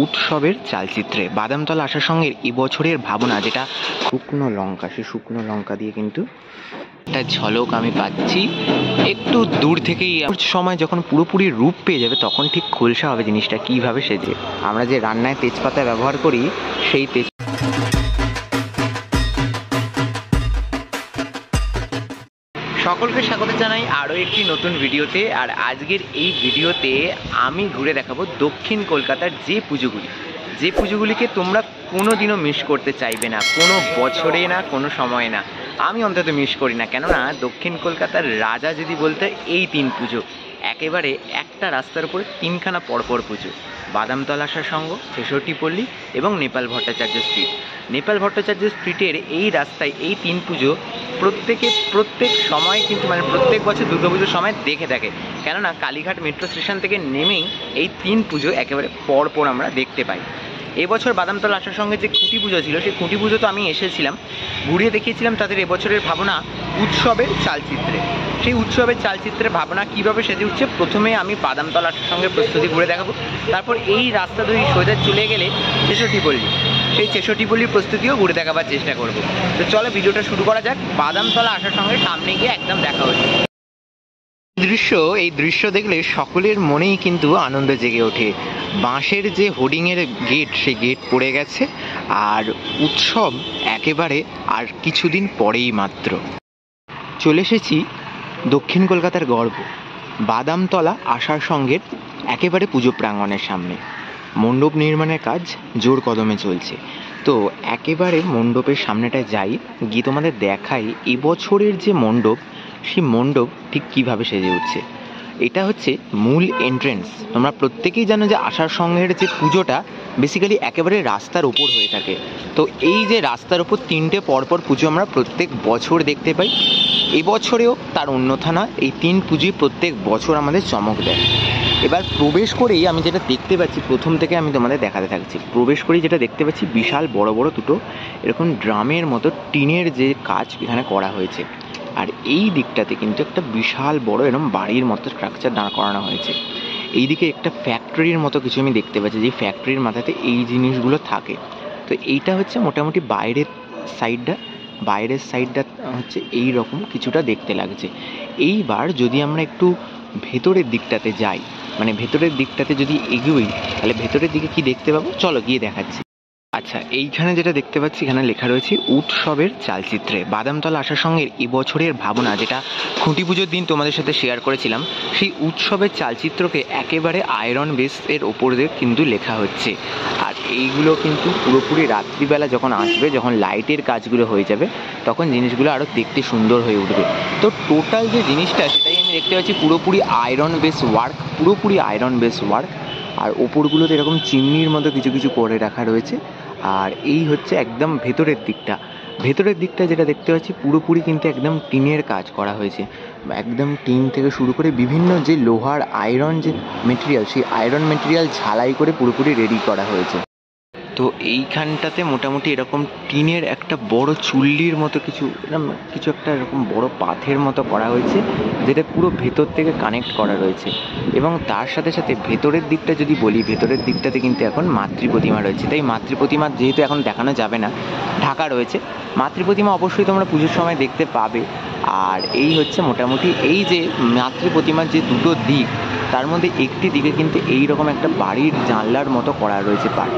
উৎসবের চালচিত্রে বাদামতলা আসার সঙ্গে এবছরের ভাবনা, যেটা শুকনো লঙ্কা, সেই শুকনো লঙ্কা দিয়ে কিন্তু একটা ঝলক আমি পাচ্ছি একটু দূর থেকেই। সময় যখন পুরোপুরি রূপ পেয়ে যাবে তখন ঠিক খোলসা হবে জিনিসটা কিভাবে সেজে। আমরা যে রান্নায় তেজপাতা ব্যবহার করি সেই সকলকে স্বাগত জানাই আরও একটি নতুন ভিডিওতে। আর আজকের এই ভিডিওতে আমি ঘুরে দেখাবো দক্ষিণ কলকাতার যে পুজোগুলিকে তোমরা কোনো দিনও মিস করতে চাইবে না, কোনো বছরে না, কোনো সময় না। আমি অন্তত মিস করি না, কেননা দক্ষিণ কলকাতার রাজা যদি বলতে এই তিন পুজো, একেবারে একটা রাস্তার উপরে তিনখানা পরপর পুজো। বাদামতলা আসার সঙ্গ, ছেষট্টিপল্লী এবং নেপাল ভট্টাচার্য স্ট্রিট। নেপাল ভট্টাচার্য স্ট্রিটের এই রাস্তায় এই তিন পুজো প্রত্যেক সময় কিন্তু প্রত্যেক বছর দুর্গাপুজোর সময় দেখে থাকে, কেননা কালীঘাট মেট্রো স্টেশন থেকে নেমেই এই তিন পুজো একেবারে পরপর আমরা দেখতে পাই। এবছর বাদামতলা আসার সঙ্গে যে খুঁটি পুজো ছিল, সেই খুঁটি পুজো তো আমি এসেছিলাম, ঘুরিয়ে দেখিয়েছিলাম তাদের এবছরের ভাবনা উৎসবের চালচিত্রে। সেই উৎসবের চালচিত্রের ভাবনা কীভাবে সেজে উঠছে, প্রথমে আমি বাদামতলা আসার সঙ্গে প্রস্তুতি ঘুরে দেখাবো, তারপর এই রাস্তা ধরে সোজা চলে গেলে ছেষট্টিপল্লী, সেই ছেষট্টিপল্লীর প্রস্তুতিও ঘুরে দেখাবার চেষ্টা করব। তো চলো ভিডিওটা শুরু করা যাক। বাদামতলা আসার সঙ্গে সামনে গিয়ে একদম দেখা হচ্ছে। এই দৃশ্য দেখলে সকলের মনেই কিন্তু আনন্দ জেগে ওঠে। বাঁশের যে হোর্ডিংয়ের গেট, সেই গেট পড়ে গেছে, আর উৎসব একেবারে আর কিছুদিন পরেই মাত্র। চলে এসেছি দক্ষিণ কলকাতার গর্ব বাদামতলা আসার সঙ্গের একেবারে পুজো প্রাঙ্গণের সামনে। মণ্ডপ নির্মাণের কাজ জোর কদমে চলছে। তো একেবারে মণ্ডপের সামনেটায় যাই, গিয়ে তোমাদের দেখাই এবছরের যে মণ্ডপ, সেই মণ্ডপ ঠিক কীভাবে সেজে উঠছে। এটা হচ্ছে মূল এন্ট্রেন্স। তোমরা প্রত্যেকেই জানো যে আষাঢ় সঙ্ঘের যে পুজোটা বেসিক্যালি একেবারে রাস্তার ওপর হয়ে থাকে। তো এই যে রাস্তার ওপর তিনটে পরপর পুজো আমরা প্রত্যেক বছর দেখতে পাই, এবছরেও তার অন্যথা না। এই তিন পুজোই প্রত্যেক বছর আমাদের চমক দেয়। এবার প্রবেশ করেই আমি যেটা দেখতে পাচ্ছি, প্রথম থেকে আমি তোমাদের দেখাতে থাকছি, প্রবেশ করেই যেটা দেখতে পাচ্ছি বিশাল বড় বড় দুটো এরকম ড্রামের মতো টিনের যে কাজ এখানে করা হয়েছে। আর এই দিকটাতে কিন্তু একটা বিশাল বড় এরকম বাড়ির মতো স্ট্রাকচার দাঁড় করানো হয়েছে। এইদিকে একটা ফ্যাক্টরির মতো কিছু আমি দেখতে পাচ্ছি, যে ফ্যাক্টরির মাথাতে এই জিনিসগুলো থাকে। তো এইটা হচ্ছে মোটামুটি বাইরের সাইডটা হচ্ছে এই রকম কিছুটা দেখতে লাগছে। এইবার যদি আমরা একটু ভেতরের দিকটাতে যাই, ভেতরের দিকটাতে যদি এগোই, তাহলে ভেতরের দিকে কি দেখতে পাবো, চলো গিয়ে দেখাচ্ছি। আচ্ছা, এইখানে যেটা দেখতে পাচ্ছি, এখানে লেখা রয়েছে উৎসবের চালচিত্রে বাদামতলা আসার সঙ্গে এবছরের ভাবনা, যেটা খুঁটি পুজোর দিন তোমাদের সাথে শেয়ার করেছিলাম। সেই উৎসবের চালচিত্রকে একেবারে আয়রন বেসের ওপর দিয়ে কিন্তু লেখা হচ্ছে। আর এইগুলো কিন্তু পুরোপুরি রাত্রিবেলা যখন আসবে, যখন লাইটের কাজগুলো হয়ে যাবে, তখন জিনিসগুলো আরও দেখতে সুন্দর হয়ে উঠবে। তো টোটাল যে জিনিসটা, সেটাই আমি দেখতে পাচ্ছি পুরোপুরি আয়রন বেস ওয়ার্ক। আর ওপরগুলোতে এরকম চিমনির মতো কিছু কিছু করে রাখা রয়েছে। আর এই হচ্ছে একদম ভেতরের দিকটা যেটা দেখতে পাচ্ছি, পুরোপুরি কিন্তু একদম টিনের কাজ করা হয়েছে। একদম টিন থেকে শুরু করে বিভিন্ন যে লোহার আয়রন যে মেটেরিয়াল, সেই আয়রন মেটেরিয়াল ঝালাই করে পুরোপুরি রেডি করা হয়েছে। তো এইখানটাতে মোটামুটি এরকম টিনের একটা বড় চুল্লির মতো কিছু একটা এরকম বড় পাথের মতো করা হয়েছে, যেটা পুরো ভেতর থেকে কানেক্ট করা রয়েছে। এবং তার সাথে সাথে ভেতরের দিকটা যদি বলি, ভেতরের দিকটাতে কিন্তু এখন মাতৃপ্রতিমা রয়েছে। তাই মাতৃপ্রতিমা যেহেতু এখন দেখানো যাবে না, ঢাকা রয়েছে, মাতৃপ্রতিমা অবশ্যই তোমরা পুজোর সময় দেখতে পাবে। আর এই হচ্ছে মোটামুটি এই যে মাতৃপ্রতিমার যে দুটো দিক, তার মধ্যে একটি দিকে কিন্তু এইরকম একটা বাড়ির জানলার মতো করা রয়েছে পাট।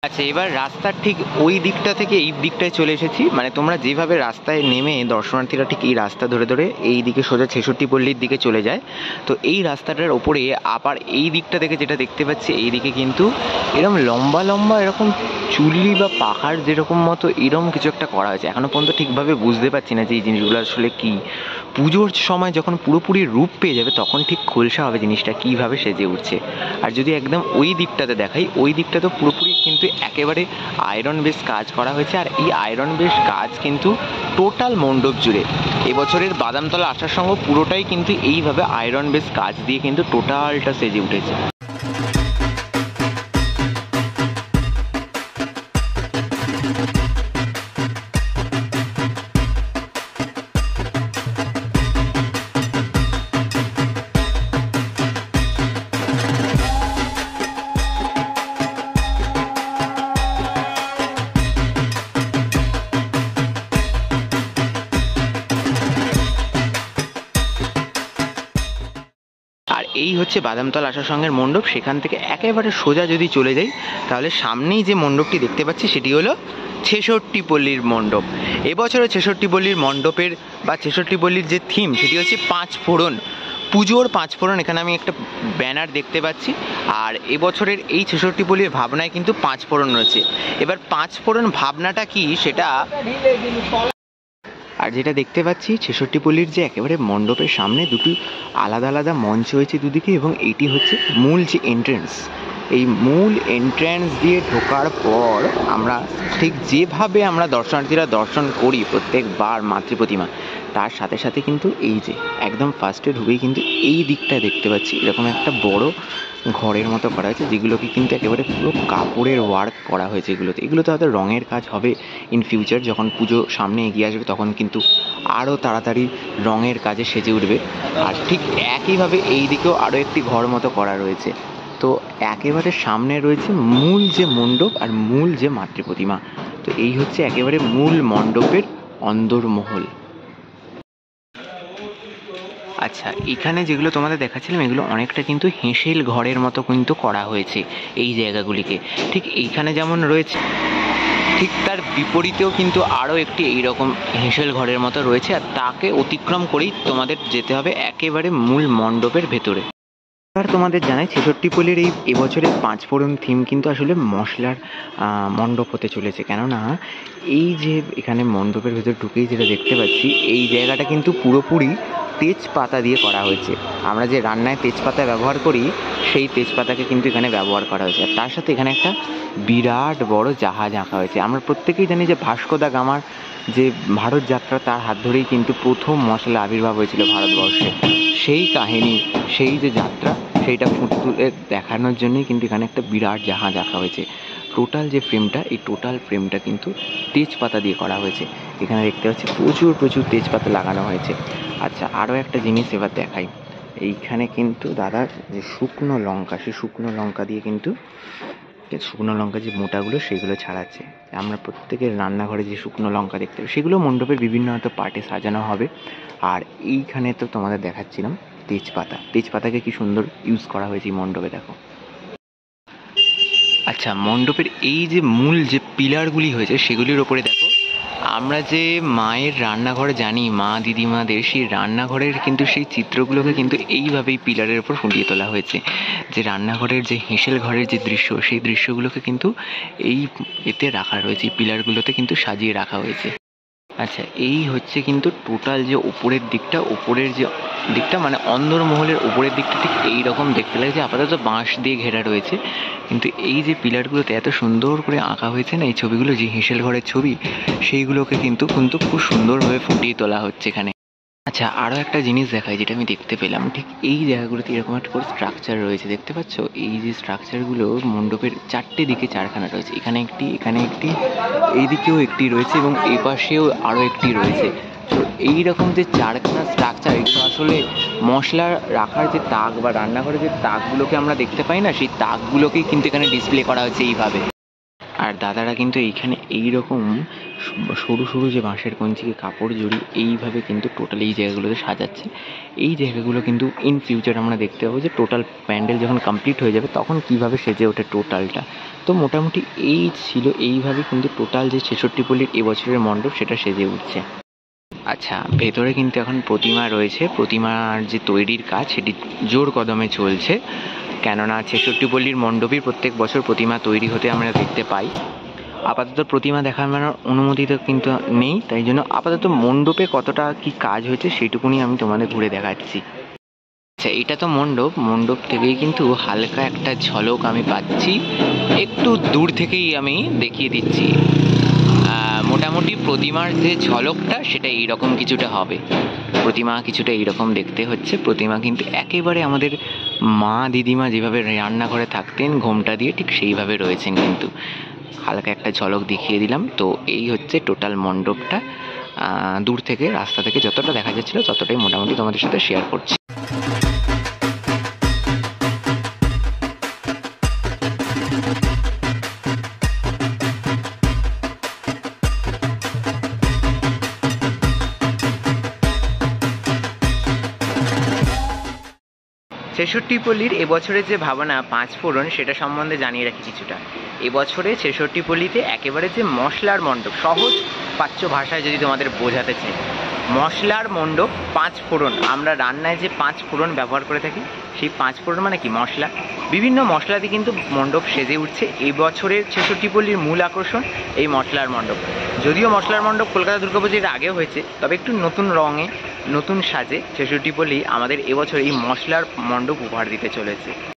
আচ্ছা, এবার রাস্তার ঠিক ওই দিকটা থেকে এই দিকটায় চলে এসেছি। তোমরা যেভাবে রাস্তায় নেমে দর্শনার্থীরা ঠিক এই রাস্তা ধরে ধরে এই দিকে সোজা ছেষট্টিপল্লীর দিকে চলে যায়। তো এই রাস্তাটার ওপরে আবার এই দিকটা থেকে যেটা দেখতে পাচ্ছি, এই দিকে কিন্তু এরকম লম্বা এরকম চুল্লি বা পাহাড় যেরকম মতো এরকম কিছু একটা করা হয়েছে। এখনো পর্যন্ত ঠিকভাবে বুঝতে পারছি না যে এই জিনিসগুলো আসলে কি। পুজোর সময় যখন পুরোপুরি রূপ পেয়ে যাবে, তখন ঠিক খোলসা হবে জিনিসটা কিভাবে সেজে উঠছে। আর যদি একদম ওই দিকটাতে দেখাই, ওই দিকটা তো পুরোপুরি কিন্তু একেবারে আয়রন বেস কাজ করা হয়েছে। আর এই আয়রন বেস কাজ কিন্তু টোটাল মণ্ডপ জুড়ে এবছরের বাদামতলা আসার সঙ্গে পুরোটাই কিন্তু এইভাবে আয়রন বেস কাজ দিয়ে কিন্তু টোটালটা সেজে উঠেছে। এই হচ্ছে বাদামতলা আসার সঙ্গের মণ্ডপ। সেখান থেকে একেবারে সোজা যদি চলে যাই তাহলে সামনেই যে মণ্ডপটি দেখতে পাচ্ছি সেটি হলো ৬৬ পল্লীর মণ্ডপ। এবছরের ৬৬ পল্লীর মণ্ডপের বা ৬৬ পল্লীর যে থিম সেটি হচ্ছে ৫ ফোড়ন, পুজোর ৫ ফোড়ন। এখানে আমি একটা ব্যানার দেখতে পাচ্ছি। আর এবছরের এই ৬৬ পল্লীর ভাবনায় কিন্তু ৫ ফোড়ন রয়েছে। এবার ৫ ফোড়ন ভাবনাটা কি সেটা, আর যেটা দেখতে পাচ্ছি ৬৬ পল্লীর যে একেবারে মণ্ডপের সামনে দুটি আলাদা আলাদা মঞ্চ হয়েছে দুদিকে, এবং এইটি হচ্ছে মূল যে এন্ট্রেন্স। এই মূল এন্ট্রেন্স দিয়ে ঢোকার পর আমরা ঠিক যেভাবে আমরা দর্শনার্থীরা দর্শন করি প্রত্যেকবার মাতৃ প্রতিমা, তার সাথে সাথে কিন্তু এই যে একদম ফার্স্টে ঢুকেই কিন্তু এই দিকটা দেখতে পাচ্ছি এরকম একটা বড় ঘরের মতো করা হয়েছে, যেগুলোকে কিন্তু একেবারে পুরো কাপড়ের ওয়ার্ক করা হয়েছে। এগুলোতে হয়তো রঙের কাজ হবে ইন ফিউচার, যখন পুজো সামনে এগিয়ে আসবে তখন কিন্তু আরও তাড়াতাড়ি রঙের কাজে সেজে উঠবে। আর ঠিক একইভাবে এই দিকেও আরও একটি ঘর মতো করা রয়েছে। তো একেবারে সামনে রয়েছে মূল যে মণ্ডপ আর মূল যে মাতৃ প্রতিমা। তো এই হচ্ছে একেবারে মূল মণ্ডপের অন্দরমহল। আচ্ছা, এখানে যেগুলো তোমাদের দেখাচ্ছিলাম এগুলো অনেকটা কিন্তু হেঁসেল ঘরের মতো কিন্তু করা হয়েছে এই জায়গাগুলিকে। ঠিক এইখানে যেমন রয়েছে ঠিক তার বিপরীতেও কিন্তু আরও একটি এইরকম হেঁসেল ঘরের মতো রয়েছে, আর তাকে অতিক্রম করেই তোমাদের যেতে হবে একেবারে মূল মণ্ডপের ভেতরে। আর তোমাদের জানাই ৬৬ পল্লীর এই এবছরের ৫ ফোড়ন থিম কিন্তু আসলে মশলার মণ্ডপ হতে চলেছে। কেননা এই যে এখানে মণ্ডপের ভেতর ঢুকেই যেটা দেখতে পাচ্ছি এই জায়গাটা কিন্তু পুরোপুরি তেজপাতা দিয়ে করা হয়েছে। আমরা যে রান্নায় তেজপাতা ব্যবহার করি সেই তেজপাতাকে কিন্তু এখানে ব্যবহার করা হয়েছে। আর তার সাথে এখানে একটা বিরাট বড় জাহাজ আঁকা হয়েছে। আমরা প্রত্যেকেই জানি যে ভাস্কো দা গামার যে ভারত যাত্রা, তার হাত ধরেই কিন্তু প্রথম মশলা আবির্ভাব হয়েছিল ভারতবর্ষে। সেই কাহিনী, সেই যে যাত্রা, সেইটা ফুটে তুলে দেখানোর জন্যই কিন্তু এখানে একটা বিরাট জাহাজ আঁকা হয়েছে। টোটাল যে ফ্রেমটা, এই টোটাল ফ্রেমটা কিন্তু তেজপাতা দিয়ে করা হয়েছে। এখানে দেখতে পাচ্ছি প্রচুর প্রচুর তেজপাতা লাগানো হয়েছে। আচ্ছা, আরও একটা জিনিস এবার দেখাই। এইখানে কিন্তু দাদার যে শুকনো লঙ্কা, সেই শুকনো লঙ্কা দিয়ে কিন্তু শুকনো লঙ্কা যে মোটাগুলো সেগুলো ছাড়াচ্ছে। আমরা প্রত্যেকের রান্নাঘরে যে শুকনো লঙ্কা দেখতে পাই সেগুলো মণ্ডপের বিভিন্ন হয়তো পার্টে সাজানো হবে। আর এইখানে তো তোমাদের দেখাচ্ছিলাম তেজপাতাকে কি সুন্দর ইউজ করা হয়েছে এই মণ্ডপে, দেখো। আচ্ছা, মণ্ডপের এই যে মূল যে পিলারগুলি হয়েছে সেগুলির ওপরে দেখো আমরা যে মায়ের রান্নাঘর জানি, মা দিদিমাদের সেই রান্নাঘরের কিন্তু সেই চিত্রগুলোকে কিন্তু এইভাবেই পিলারের ওপর ফুটিয়ে তোলা হয়েছে। যে রান্নাঘরের যে হেঁসেল ঘরের যে দৃশ্য, সেই দৃশ্যগুলোকে কিন্তু এই এতে রাখা রয়েছে, এই পিলারগুলোতে কিন্তু সাজিয়ে রাখা হয়েছে। আচ্ছা, এই হচ্ছে কিন্তু টোটাল যে ওপরের দিকটা মানে অন্দরমহলের উপরের দিকটা ঠিক এইরকম দেখতে লাগছে। আপাতত বাঁশ দিয়ে ঘেরা রয়েছে, কিন্তু এই যে পিলারগুলোতে এত সুন্দর করে আঁকা হয়েছে না এই ছবিগুলো, যে হেঁসেল ঘরের ছবি, সেইগুলোকে কিন্তু খুব সুন্দরভাবে ফুটিয়ে তোলা হচ্ছে এখানে। আচ্ছা, আরও একটা জিনিস দেখায় যেটা আমি দেখতে পেলাম, ঠিক এই জায়গাগুলোতে এরকম একটা করে স্ট্রাকচার রয়েছে, দেখতে পাচ্ছ? এই যে স্ট্রাকচারগুলো মণ্ডপের চারটে দিকে চারখানা রয়েছে, এখানে একটি, এই দিকেও একটি রয়েছে এবং এই পাশেও আরও একটি রয়েছে। তো এইরকম যে চারখানা স্ট্রাকচার, এগুলো আসলে মশলা রাখার যে তাক বা রান্নাঘরে যে তাকগুলোকে আমরা দেখতে পাই না, সেই তাকগুলোকেই কিন্তু এখানে ডিসপ্লে করা হয়েছে এইভাবে। আর দাদারা কিন্তু এইখানে এইরকম সরু সরু যে বাঁশের কঞ্চিকে কাপড় জড়িয়ে এইভাবে কিন্তু টোটাল এই জায়গাগুলোতে সাজাচ্ছে। এই জায়গাগুলো কিন্তু ইন ফিউচার আমরা দেখতে পাবো যে টোটাল প্যান্ডেল যখন কমপ্লিট হয়ে যাবে তখন কিভাবে সেজে ওঠে টোটালটা। তো মোটামুটি এই ছিল, এইভাবে কিন্তু টোটাল যে ৬৬ পল্লীর এবছরের মণ্ডপ সেটা সেজে উঠছে। আচ্ছা, ভেতরে কিন্তু এখন প্রতিমা রয়েছে, প্রতিমার যে তৈরির কাজ সেটি জোর কদমে চলছে। কেননা ৬৬ পল্লীর মণ্ডপই প্রত্যেক বছর প্রতিমা তৈরি হতে আমরা দেখতে পাই। আপাতত প্রতিমা দেখানোর অনুমতি তো কিন্তু নেই, তাই জন্য আপাতত মণ্ডপে কতটা কি কাজ হয়েছে সেইটুকুনি আমি তোমাদের ঘুরে দেখাচ্ছি। আচ্ছা, এটা তো মণ্ডপ থেকেই কিন্তু হালকা একটা ঝলক আমি পাচ্ছি, একটু দূর থেকেই আমি দেখিয়ে দিচ্ছি। মোটামুটি প্রতিমার যে ঝলকটা সেটা এইরকম কিছুটা হবে। প্রতিমা কিছুটা এইরকম দেখতে হচ্ছে। প্রতিমা কিন্তু একেবারে আমাদের মা দিদিমা যেভাবে রান্নাঘরে থাকতেন ঘোমটা দিয়ে, ঠিক সেইভাবে রয়েছেন। কিন্তু হালকা একটা ঝলক দেখিয়ে দিলাম। তো এই হচ্ছে টোটাল মণ্ডপটা। দূর থেকে রাস্তা থেকে যতটা দেখা যাচ্ছিল ততটাই মোটামুটি তোমাদের সাথে শেয়ার করছি। ছেষট্টি পল্লীর এবছরের যে ভাবনা পাঁচ ফোড়ন সেটা সম্বন্ধে জানিয়ে রাখি কিছুটা। এবছরে ছেষট্টি পল্লীতে একেবারে যে মশলার মণ্ডপ, সহজ পাচ্য ভাষায় যদি তোমাদের বোঝাতে চাই, মশলার মণ্ডপ পাঁচ ফোড়ন। আমরা রান্নায় যে পাঁচ ফোড়ন ব্যবহার করে থাকি, সেই পাঁচ ফোড়ন মানে কি মশলা, বিভিন্ন মশলা দিয়ে কিন্তু মণ্ডপ সেজে উঠছে। এই বছরের ছেষট্টি পল্লীর মূল আকর্ষণ এই মশলার মণ্ডপ। যদিও মশলার মণ্ডপ কলকাতা দুর্গাপুজোর আগেও হয়েছে, তবে একটু নতুন রঙে নতুন সাজে ছেষট্টি পল্লী আমাদের এবছর এই মশলার মণ্ডপ উপহার দিতে চলেছে।